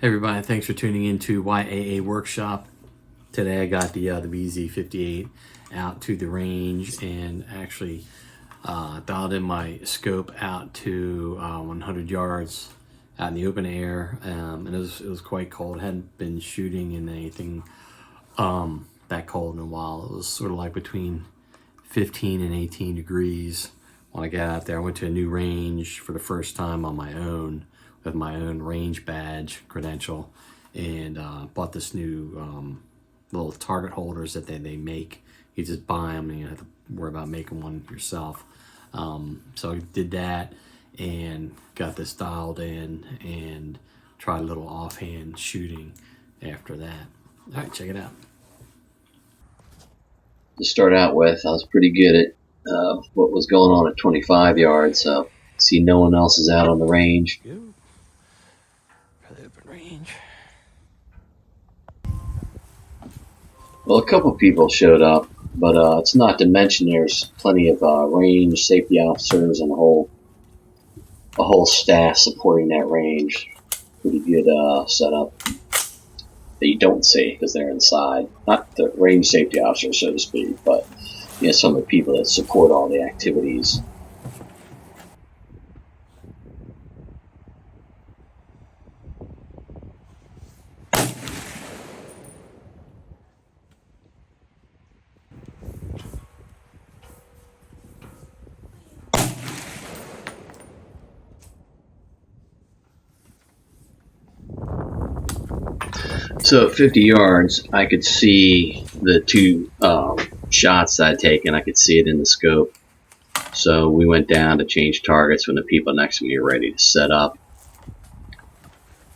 Hey everybody, thanks for tuning in to YAA Workshop. Today I got the VZ58 out to the range and actually dialed in my scope out to 100 yards out in the open air, and it was quite cold. I hadn't been shooting in anything that cold in a while. It was sort of like between 15 and 18 degrees when I got out there. I went to a new range for the first time on my own with my own range badge credential, and bought this new little target holders that they make. You just buy them and you don't have to worry about making one yourself. So I did that and got this dialed in and tried a little offhand shooting after that. All right, check it out. To start out with, I was pretty good at what was going on at 25 yards, so see no one else is out on the range. Well, a couple people showed up, but it's not to mention there's plenty of range safety officers and a whole staff supporting that range. Pretty good setup that you don't see because they're inside. Not the range safety officers, so to speak, but some of the people that support all the activities. So at 50 yards, I could see the two shots I'd taken. I could see it in the scope. So we went down to change targets when the people next to me were ready to set up.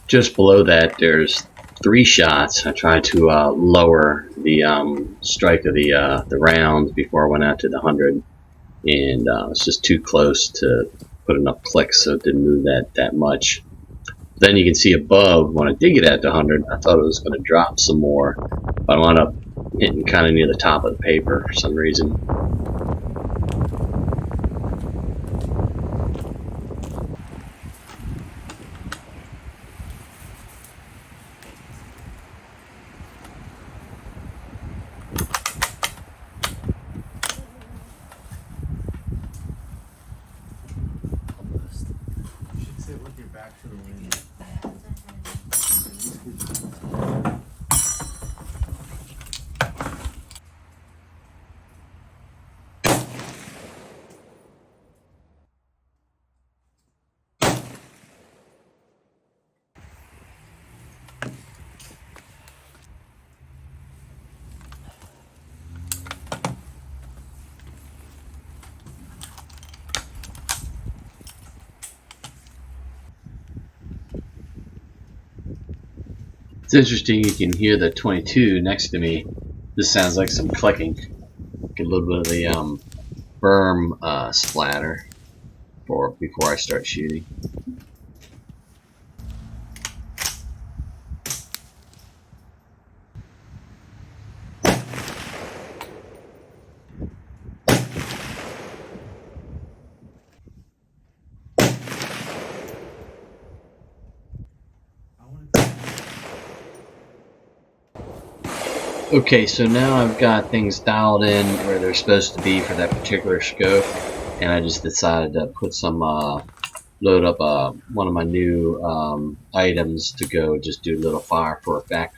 Just below that, there's 3 shots. I tried to lower the strike of the rounds before I went out to the 100, and it's just too close to put enough clicks, so it didn't move that much. Then you can see above, when I did get at the 100, I thought it was going to drop some more, but I wound up hitting kind of near the top of the paper for some reason. You should sit with your back to the wind. It's interesting, you can hear the 22 next to me. This sounds like some clicking. Get a little bit of the berm splatter before I start shooting. Okay, so now I've got things dialed in where they're supposed to be for that particular scope, and I just decided to put some load up one of my new items to go just do a little fire for effect.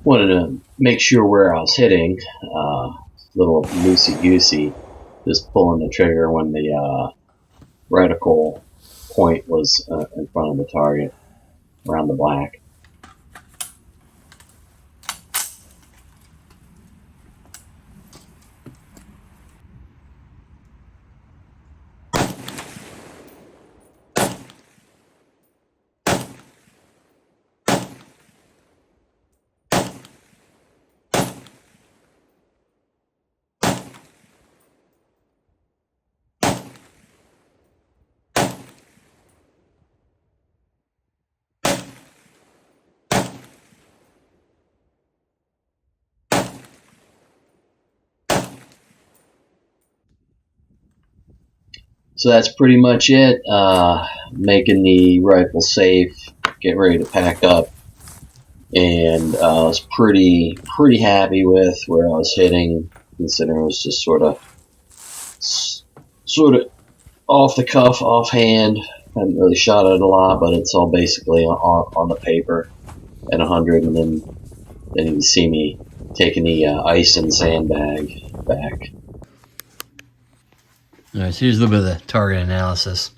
wanted to make sure where I was hitting. Little loosey-goosey, just pulling the trigger when the reticle point was in front of the target, around the black. So that's pretty much it. Making the rifle safe, get ready to pack up, and I was pretty happy with where I was hitting, considering it was just sort of off the cuff, offhand. I hadn't really shot it a lot, but it's all basically on the paper at 100, and then you can see me taking the ice and sandbag back. All right, so here's a little bit of the target analysis.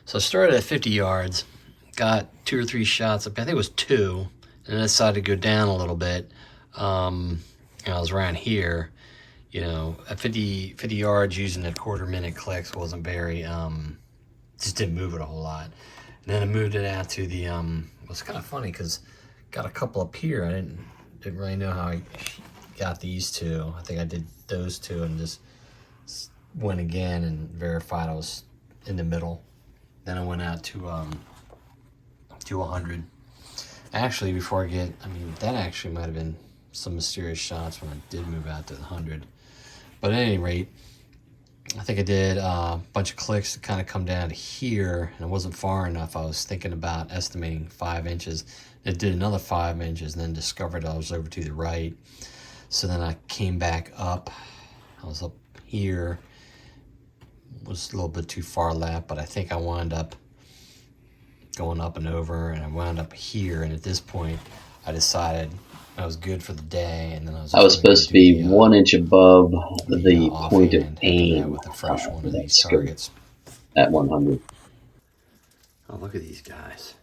So I started at 50 yards, got 2 or 3 shots. I think it was 2, and then I decided to go down a little bit. And I was around here, you know, at 50 yards using the quarter-minute clicks wasn't very, just didn't move it a whole lot. And then I moved it out to the, it was kind of funny because got a couple up here. I didn't really know how I got these 2. I think I did those 2 and just went again and verified I was in the middle. Then I went out to 100. Actually, before I get, I mean, that actually might have been some mysterious shots when I did move out to the 100. But at any rate, I think I did a bunch of clicks to kind of come down to here, and it wasn't far enough. I was thinking about estimating 5 inches. It did another 5 inches, and then discovered I was over to the right. So then I came back up. I was up here. Was a little bit too far left, but I think I wound up going up and over, and I wound up here. And at this point, I decided I was good for the day, and then I was supposed to be 1 inch above the point of aim with the fresh one of that these scope targets at 100. Oh, look at these guys!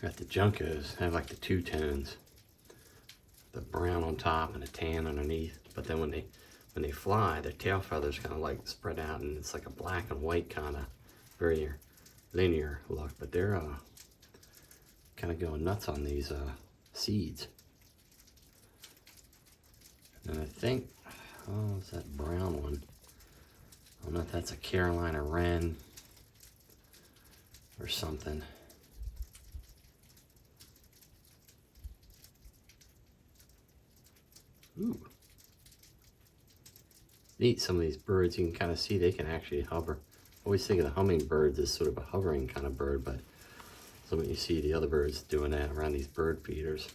Got the Junkos. They have like the 2 tones, the brown on top and the tan underneath. But then when they fly, their tail feathers kind of like spread out, and it's like a black and white kind of very linear look. But they're kind of going nuts on these seeds. And I think, oh, it's that brown one. I don't know if that's a Carolina Wren or something. Ooh. Neat, some of these birds, you can kind of see they can actually hover. I always think of the hummingbirds as sort of a hovering kind of bird, but so when you see the other birds doing that around these bird feeders.